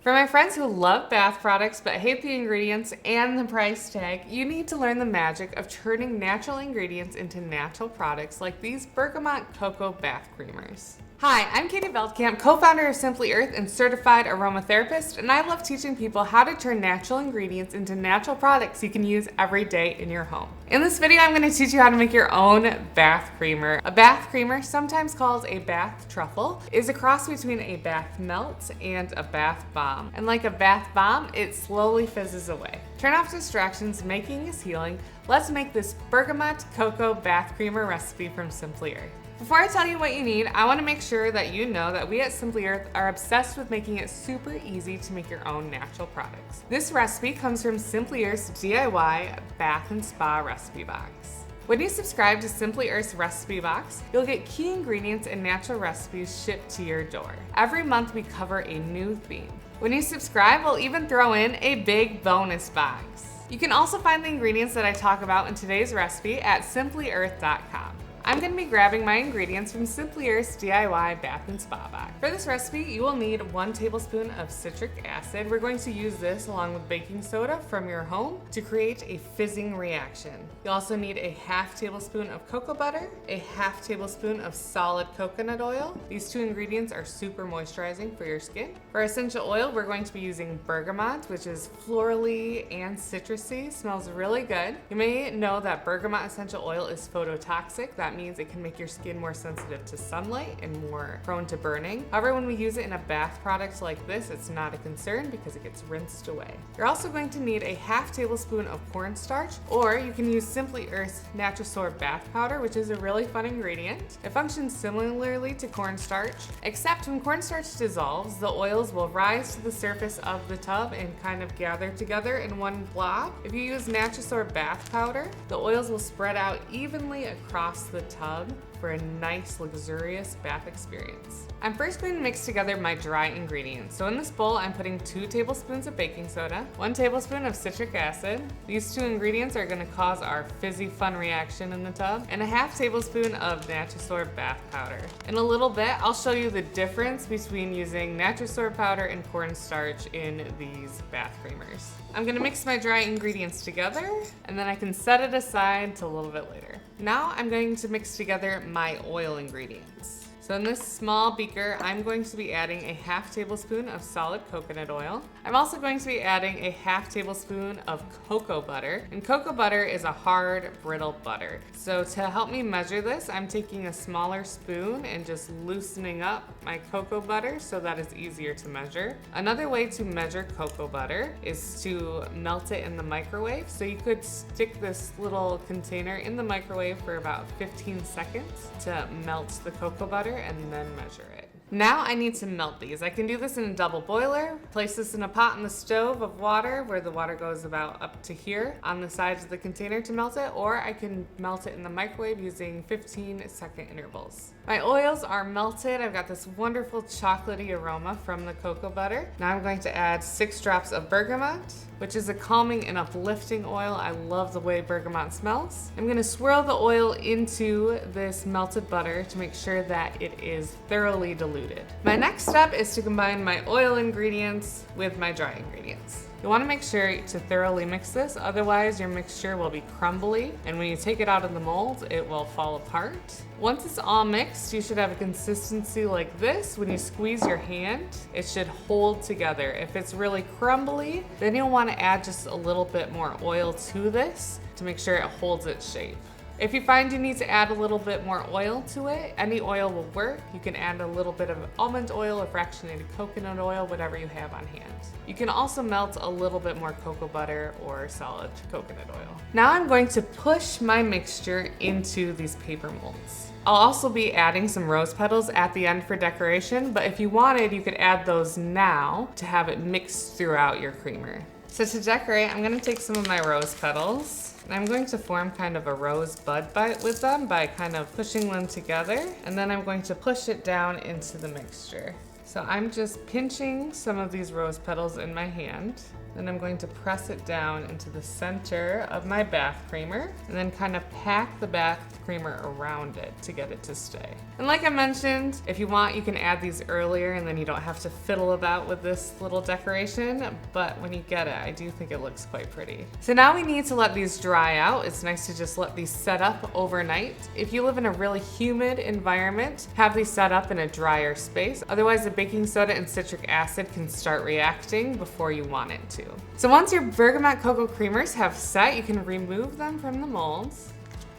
For my friends who love bath products but hate the ingredients and the price tag, you need to learn the magic of turning natural ingredients into natural products like these Bergamot Cocoa Bath Creamers. Hi, I'm Katie Veldkamp, co-founder of Simply Earth and certified aromatherapist, and I love teaching people how to turn natural ingredients into natural products you can use every day in your home. In this video, I'm going to teach you how to make your own bath creamer. A bath creamer, sometimes called a bath truffle, is a cross between a bath melt and a bath bomb. And like a bath bomb, it slowly fizzes away. Turn off distractions, making is healing. Let's make this Bergamot Cocoa Bath Creamer recipe from Simply Earth. Before I tell you what you need, I want to make sure that you know that we at Simply Earth are obsessed with making it super easy to make your own natural products. This recipe comes from Simply Earth's DIY Bath and Spa Recipe Box. When you subscribe to Simply Earth's recipe box, you'll get key ingredients and natural recipes shipped to your door. Every month we cover a new theme. When you subscribe, we'll even throw in a big bonus box. You can also find the ingredients that I talk about in today's recipe at simplyearth.com. I'm going to be grabbing my ingredients from Simply Earth's DIY Bath and Spa Box. For this recipe, you will need 1 tablespoon of citric acid. We're going to use this along with baking soda from your home to create a fizzing reaction. You'll also need a 1/2 tablespoon of cocoa butter, a 1/2 tablespoon of solid coconut oil. These 2 ingredients are super moisturizing for your skin. For essential oil, we're going to be using bergamot, which is florally and citrusy, smells really good. You may know that bergamot essential oil is phototoxic. That means it can make your skin more sensitive to sunlight and more prone to burning. However, when we use it in a bath product like this, it's not a concern because it gets rinsed away. You're also going to need a 1/2 tablespoon of cornstarch, or you can use Simply Earth's Natrasor bath powder, which is a really fun ingredient. It functions similarly to cornstarch, except when cornstarch dissolves, the oils will rise to the surface of the tub and kind of gather together in one blob. If you use Natrasor bath powder, the oils will spread out evenly across the tub for a nice, luxurious bath experience. I'm first going to mix together my dry ingredients. So in this bowl, I'm putting 2 tablespoons of baking soda, 1 tablespoon of citric acid. These 2 ingredients are going to cause our fizzy fun reaction in the tub, and a 1/2 tablespoon of Natrasor bath powder. In a little bit, I'll show you the difference between using Natrasor powder and cornstarch in these bath creamers. I'm going to mix my dry ingredients together, and then I can set it aside till a little bit later. Now I'm going to mix together my oil ingredients. So in this small beaker, I'm going to be adding a 1/2 tablespoon of solid coconut oil. I'm also going to be adding a 1/2 tablespoon of cocoa butter. And cocoa butter is a hard, brittle butter. So to help me measure this, I'm taking a smaller spoon and just loosening up my cocoa butter so that it's easier to measure. Another way to measure cocoa butter is to melt it in the microwave. So you could stick this little container in the microwave for about 15 seconds to melt the cocoa butter and then measure it. Now I need to melt these. I can do this in a double boiler, place this in a pot on the stove of water where the water goes about up to here on the sides of the container to melt it, or I can melt it in the microwave using 15-second intervals. My oils are melted. I've got this wonderful chocolatey aroma from the cocoa butter. Now I'm going to add 6 drops of bergamot, which is a calming and uplifting oil. I love the way bergamot smells. I'm going to swirl the oil into this melted butter to make sure that it is thoroughly diluted. My next step is to combine my oil ingredients with my dry ingredients. You want to make sure to thoroughly mix this, otherwise your mixture will be crumbly, and when you take it out of the mold, it will fall apart. Once it's all mixed, you should have a consistency like this. When you squeeze your hand, it should hold together. If it's really crumbly, then you'll want to add just a little bit more oil to this to make sure it holds its shape. If you find you need to add a little bit more oil to it, any oil will work. You can add a little bit of almond oil or fractionated coconut oil, whatever you have on hand. You can also melt a little bit more cocoa butter or solid coconut oil. Now I'm going to push my mixture into these paper molds. I'll also be adding some rose petals at the end for decoration, but if you wanted, you could add those now to have it mixed throughout your creamer. So to decorate, I'm going to take some of my rose petals. And I'm going to form kind of a rose bud bite with them by kind of pushing them together. And then I'm going to push it down into the mixture. So I'm just pinching some of these rose petals in my hand. Then I'm going to press it down into the center of my bath creamer and then kind of pack the bath creamer around it to get it to stay. And like I mentioned, if you want, you can add these earlier and then you don't have to fiddle about with this little decoration, but when you get it, I do think it looks quite pretty. So now we need to let these dry out. It's nice to just let these set up overnight. If you live in a really humid environment, have these set up in a drier space. Otherwise, the baking soda and citric acid can start reacting before you want it to. So once your Bergamot Cocoa Creamers have set, you can remove them from the molds.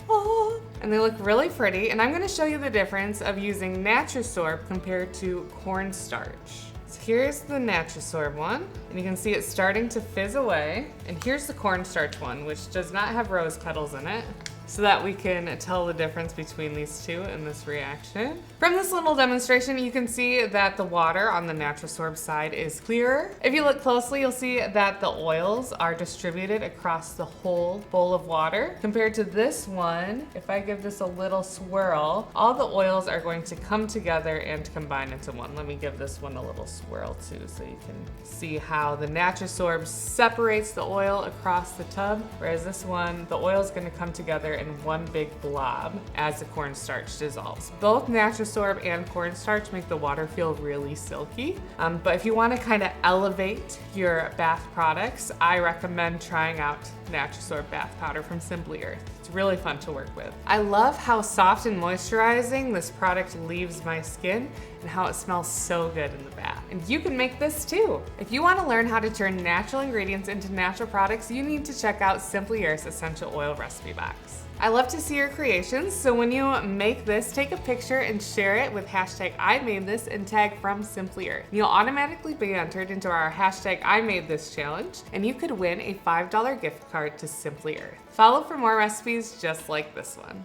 Oh, and they look really pretty. And I'm going to show you the difference of using Natrisorb compared to cornstarch. So here's the Natrisorb one, and you can see it starting to fizz away. And here's the cornstarch one, which does not have rose petals in it, so that we can tell the difference between these two in this reaction. From this little demonstration, you can see that the water on the Natrisorb side is clearer. If you look closely, you'll see that the oils are distributed across the whole bowl of water. Compared to this one, if I give this a little swirl, all the oils are going to come together and combine into one. Let me give this one a little swirl too, so you can see how the Natrisorb separates the oil across the tub, whereas this one, the oil is going to come together in one big blob as the cornstarch dissolves. Both Natrisorb and cornstarch make the water feel really silky, but if you want to kind of elevate your bath products, I recommend trying out Natrisorb bath powder from Simply Earth. It's really fun to work with. I love how soft and moisturizing this product leaves my skin and how it smells so good in the bath. And you can make this too. If you want to learn how to turn natural ingredients into natural products, you need to check out Simply Earth's Essential Oil Recipe Box. I love to see your creations, so when you make this, take a picture and share it with hashtag #IMadeThis and tag from Simply Earth. You'll automatically be entered into our hashtag #IMadeThis challenge, and you could win a $5 gift card to Simply Earth. Follow for more recipes just like this one.